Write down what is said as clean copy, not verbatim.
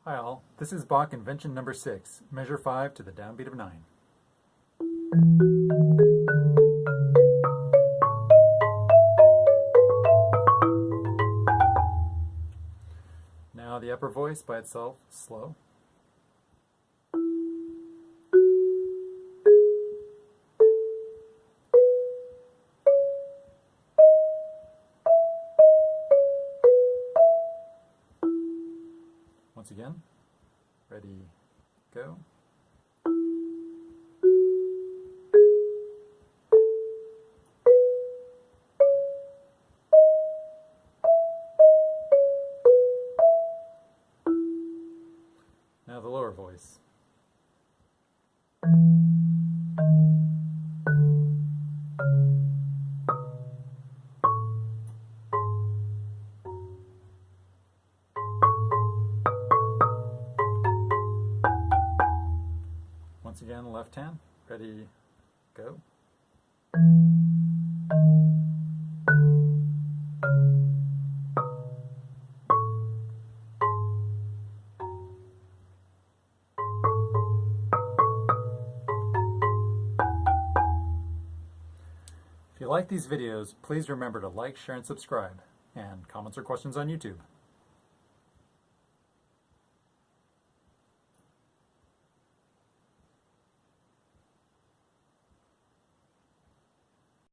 Hi all, this is Bach Invention number 6, measure 5 to the downbeat of 9. Now the upper voice by itself, slow. Once again, ready, go. Now the lower voice. Once again, left hand, ready, go. If you like these videos, please remember to like, share, and subscribe, and comments or questions on YouTube.